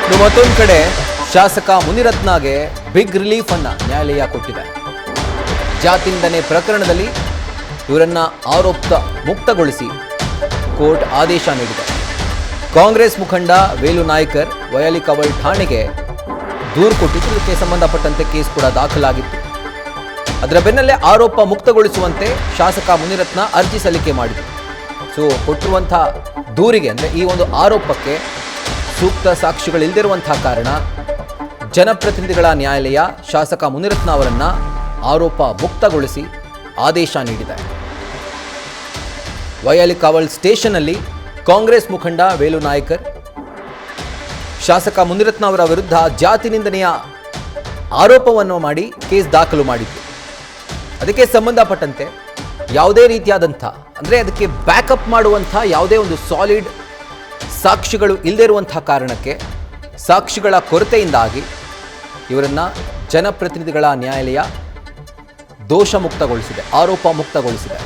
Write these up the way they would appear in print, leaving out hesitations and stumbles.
ಇನ್ನು ಮತ್ತೊಂದು ಕಡೆ ಶಾಸಕ ಮುನಿರತ್ನಗೆ ಬಿಗ್ ರಿಲೀಫ್ ಅನ್ನ ನ್ಯಾಯಾಲಯ ಕೊಟ್ಟಿದೆ. ಜಾತಿನಿಂದನೆ ಪ್ರಕರಣದಲ್ಲಿ ಇವರನ್ನ ಆರೋಪ ಮುಕ್ತಗೊಳಿಸಿ ಕೋರ್ಟ್ ಆದೇಶ ನೀಡಿದೆ. ಕಾಂಗ್ರೆಸ್ ಮುಖಂಡ ವೇಲು ನಾಯ್ಕರ್ ವಯಾಲಿಕವಲ್ ಠಾಣೆಗೆ ದೂರು ಕೊಟ್ಟಿದ್ದು, ಇದಕ್ಕೆ ಸಂಬಂಧಪಟ್ಟಂತೆ ಕೇಸ್ ಕೂಡ ದಾಖಲಾಗಿತ್ತು. ಅದರ ಬೆನ್ನಲ್ಲೇ ಆರೋಪ ಮುಕ್ತಗೊಳಿಸುವಂತೆ ಶಾಸಕ ಮುನಿರತ್ನ ಅರ್ಜಿ ಸಲ್ಲಿಕೆ ಮಾಡಿದರು. ಸೊ ಕೊಟ್ಟಿರುವಂತಹ ದೂರಿಗೆ ಅಂದರೆ ಈ ಒಂದು ಆರೋಪಕ್ಕೆ ಸೂಕ್ತ ಸಾಕ್ಷಿಗಳಿಲ್ಲದಿರುವಂತಹ ಕಾರಣ ಜನಪ್ರತಿನಿಧಿಗಳ ನ್ಯಾಯಾಲಯ ಶಾಸಕ ಮುನಿರತ್ನ ಅವರನ್ನ ಆರೋಪ ಮುಕ್ತಗೊಳಿಸಿ ಆದೇಶ ನೀಡಿದೆ. ವಯಾಲಿಕಾವಲ್ ಸ್ಟೇಷನ್ನಲ್ಲಿ ಕಾಂಗ್ರೆಸ್ ಮುಖಂಡ ವೇಲು ನಾಯ್ಕರ್ ಶಾಸಕ ಮುನಿರತ್ನ ಅವರ ವಿರುದ್ಧ ಜಾತಿ ನಿಂದನೆಯ ಆರೋಪವನ್ನು ಮಾಡಿ ಕೇಸ್ ದಾಖಲು ಮಾಡಿದ್ರು. ಅದಕ್ಕೆ ಸಂಬಂಧಪಟ್ಟಂತೆ ಯಾವುದೇ ರೀತಿಯಾದಂಥ ಅಂದರೆ ಅದಕ್ಕೆ ಬ್ಯಾಕಪ್ ಮಾಡುವಂಥ ಯಾವುದೇ ಒಂದು ಸಾಲಿಡ್ ಸಾಕ್ಷಿಗಳು ಇಲ್ಲದೇ ಇರುವಂಥ ಕಾರಣಕ್ಕೆ ಸಾಕ್ಷಿಗಳ ಕೊರತೆಯಿಂದಾಗಿ ಇವರನ್ನು ಜನಪ್ರತಿನಿಧಿಗಳ ನ್ಯಾಯಾಲಯ ದೋಷ ಮುಕ್ತಗೊಳಿಸಿದೆ, ಆರೋಪ ಮುಕ್ತಗೊಳಿಸಿದೆ.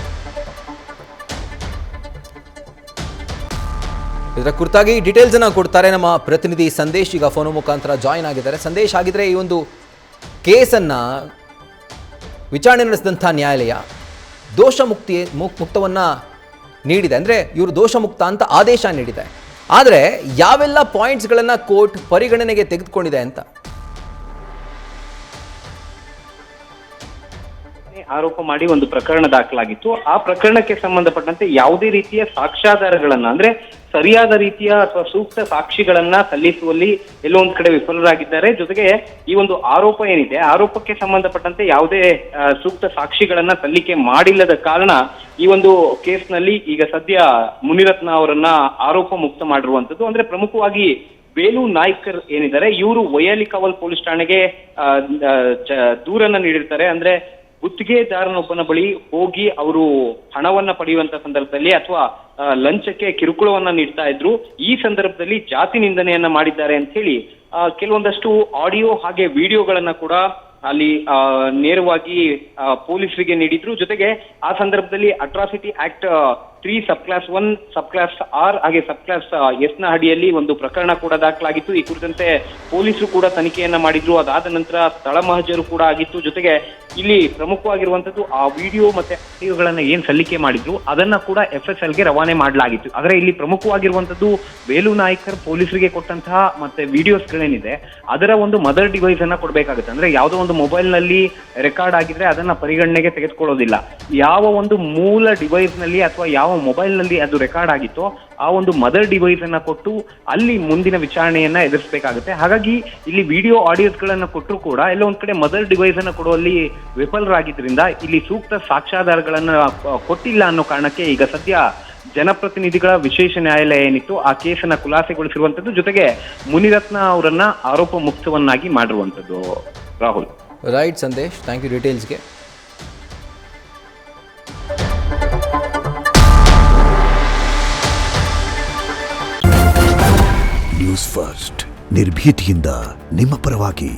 ಇದರ ಕುರಿತಾಗಿ ಡೀಟೇಲ್ಸ್ ಅನ್ನು ಕೊಡ್ತಾರೆ ನಮ್ಮ ಪ್ರತಿನಿಧಿ ಸಂದೇಶ್. ಈಗ ಫೋನ್ ಮುಖಾಂತರ ಜಾಯಿನ್ ಆಗಿದ್ದಾರೆ. ಸಂದೇಶ್, ಆಗಿದ್ರೆ ಈ ಒಂದು ಕೇಸನ್ನು ವಿಚಾರಣೆ ನಡೆಸಿದಂಥ ನ್ಯಾಯಾಲಯ ದೋಷ ಮುಕ್ತವನ್ನು ನೀಡಿದೆ, ಅಂದರೆ ಇವರು ದೋಷ ಮುಕ್ತ ಅಂತ ಆದೇಶ ನೀಡಿದೆ. ಆದರೆ ಯಾವೆಲ್ಲ ಪಾಯಿಂಟ್ಸ್ಗಳನ್ನು ಕೋರ್ಟ್ ಪರಿಗಣನೆಗೆ ತೆಗೆದುಕೊಂಡಿದೆ ಅಂತ? ಆರೋಪ ಮಾಡಿ ಒಂದು ಪ್ರಕರಣ ದಾಖಲಾಗಿತ್ತು. ಆ ಪ್ರಕರಣಕ್ಕೆ ಸಂಬಂಧಪಟ್ಟಂತೆ ಯಾವುದೇ ರೀತಿಯ ಸಾಕ್ಷ್ಯಾಧಾರಗಳನ್ನ ಅಂದ್ರೆ ಸರಿಯಾದ ರೀತಿಯ ಅಥವಾ ಸೂಕ್ತ ಸಾಕ್ಷಿಗಳನ್ನ ಸಲ್ಲಿಸುವಲ್ಲಿ ಎಲ್ಲೋ ಒಂದ್ ಕಡೆ ವಿಫಲರಾಗಿದ್ದಾರೆ. ಜೊತೆಗೆ ಈ ಒಂದು ಆರೋಪ ಏನಿದೆ, ಆರೋಪಕ್ಕೆ ಸಂಬಂಧಪಟ್ಟಂತೆ ಯಾವುದೇ ಸೂಕ್ತ ಸಾಕ್ಷಿಗಳನ್ನ ಸಲ್ಲಿಕೆ ಮಾಡಿಲ್ಲದ ಕಾರಣ ಈ ಒಂದು ಕೇಸ್ನಲ್ಲಿ ಈಗ ಸದ್ಯ ಮುನಿರತ್ನ ಅವರನ್ನ ಆರೋಪ ಮುಕ್ತ ಮಾಡಿರುವಂತದ್ದು. ಅಂದ್ರೆ ಪ್ರಮುಖವಾಗಿ ವೇಲು ನಾಯ್ಕರ್ ಏನಿದ್ದಾರೆ, ಇವರು ವಯಾಲಿಕಾವಲ್ ಪೊಲೀಸ್ ಠಾಣೆಗೆ ದೂರನ್ನ ನೀಡಿರ್ತಾರೆ. ಅಂದ್ರೆ ಗುತ್ತಿಗೆದಾರನೊಬ್ಬನ ಬಳಿ ಹೋಗಿ ಅವರು ಹಣವನ್ನ ಪಡೆಯುವಂತ ಸಂದರ್ಭದಲ್ಲಿ ಅಥವಾ ಲಂಚಕ್ಕೆ ಕಿರುಕುಳವನ್ನ ನೀಡ್ತಾ ಇದ್ರು. ಈ ಸಂದರ್ಭದಲ್ಲಿ ಜಾತಿ ನಿಂದನೆಯನ್ನ ಮಾಡಿದ್ದಾರೆ ಅಂತ ಹೇಳಿ ಕೆಲವೊಂದಷ್ಟು ಆಡಿಯೋ ಹಾಗೆ ವಿಡಿಯೋಗಳನ್ನ ಕೂಡ ಅಲ್ಲಿ ನೇರವಾಗಿ ಪೊಲೀಸರಿಗೆ ನೀಡಿದ್ರು. ಜೊತೆಗೆ ಆ ಸಂದರ್ಭದಲ್ಲಿ ಅಟ್ರಾಸಿಟಿ ಆಕ್ಟ್ 3 ಸಬ್ ಕ್ಲಾಸ್ 1 ಸಬ್ ಕ್ಲಾಸ್ R ಹಾಗೆ ಸಬ್ ಕ್ಲಾಸ್ S ನ ಅಡಿಯಲ್ಲಿ ಒಂದು ಪ್ರಕರಣ ಕೂಡ ದಾಖಲಾಗಿತ್ತು. ಈ ಕುರಿತಂತೆ ಪೊಲೀಸರು ಕೂಡ ತನಿಖೆಯನ್ನ ಮಾಡಿದ್ರು. ಅದಾದ ನಂತರ ಸ್ಥಳ ಮಹಜರು ಕೂಡ ಆಗಿತ್ತು. ಜೊತೆಗೆ ಇಲ್ಲಿ ಪ್ರಮುಖವಾಗಿರುವಂತದ್ದು ಆ ವಿಡಿಯೋ ಮತ್ತೆ ಆಡಿಯೋಗಳನ್ನ ಏನ್ ಸಲ್ಲಿಕೆ ಮಾಡಿದ್ರು ಅದನ್ನ ಕೂಡ FSL ಗೆ ರವಾನೆ ಮಾಡಲಾಗಿತ್ತು. ಆದ್ರೆ ಇಲ್ಲಿ ಪ್ರಮುಖವಾಗಿರುವಂತದ್ದು ವೇಲು ನಾಯ್ಕರ್ ಪೊಲೀಸರಿಗೆ ಕೊಟ್ಟಂತಹ ಮತ್ತೆ ವಿಡಿಯೋಸ್ಗಳೇನಿದೆ ಅದರ ಒಂದು ಮದರ್ ಡಿವೈಸ್ ಅನ್ನ ಕೊಡ್ಬೇಕಾಗುತ್ತೆ. ಅಂದ್ರೆ ಯಾವುದೋ ಒಂದು ಮೊಬೈಲ್ ನಲ್ಲಿ ರೆಕಾರ್ಡ್ ಆಗಿದ್ರೆ ಅದನ್ನ ಪರಿಗಣನೆಗೆ ತೆಗೆದುಕೊಳ್ಳೋದಿಲ್ಲ. ಯಾವ ಒಂದು ಮೂಲ ಡಿವೈಸ್ ನಲ್ಲಿ ಅಥವಾ ಯಾವ ಮೊಬೈಲ್ ನಲ್ಲಿ ಅದು ರೆಕಾರ್ಡ್ ಆಗಿತ್ತೋ ಆ ಒಂದು ಮದರ್ ಡಿವೈಸ್ ಅನ್ನ ಕೊಟ್ಟು ಅಲ್ಲಿ ಮುಂದಿನ ವಿಚಾರಣೆಯನ್ನ ಎದುರಿಸಬೇಕಾಗುತ್ತೆ. ಹಾಗಾಗಿ ಇಲ್ಲಿ ವಿಡಿಯೋ ಆಡಿಯೋಸ್ ಗಳನ್ನ ಕೊಟ್ಟರು ಕೂಡ ಎಲ್ಲೋ ಒಂದ್ ಕಡೆ ಮದರ್ ಡಿವೈಸ್ ಅನ್ನ ಕೊಡುವಲ್ಲಿ ವಿಫಲರಾಗಿದ್ರಿಂದ ಇಲ್ಲಿ ಸೂಕ್ತ ಸಾಕ್ಷ್ಯಾಧಾರಗಳನ್ನ ಕೊಟ್ಟಿಲ್ಲ ಅನ್ನೋ ಕಾರಣಕ್ಕೆ ಈಗ ಸದ್ಯ ಜನಪ್ರತಿನಿಧಿಗಳ ವಿಶೇಷ ನ್ಯಾಯಾಲಯ ಏನಿತ್ತು ಆ ಕೇಸನ್ನ ಖುಲಾಸೆಗೊಳಿಸಿರುವಂತದ್ದು. ಜೊತೆಗೆ ಮುನಿರತ್ನ ಅವರನ್ನ ಆರೋಪ ಮುಕ್ತವನ್ನಾಗಿ ಮಾಡಿರುವಂತದ್ದು. Rahul. Right Sandesh, thank you ಡೀಟೇಲ್ಸ್ಗೆ. ನ್ಯೂಸ್ ಫಸ್ಟ್ ನಿರ್ಭೀತಿಯಿಂದ ನಿಮ್ಮ ಪರವಾಗಿ.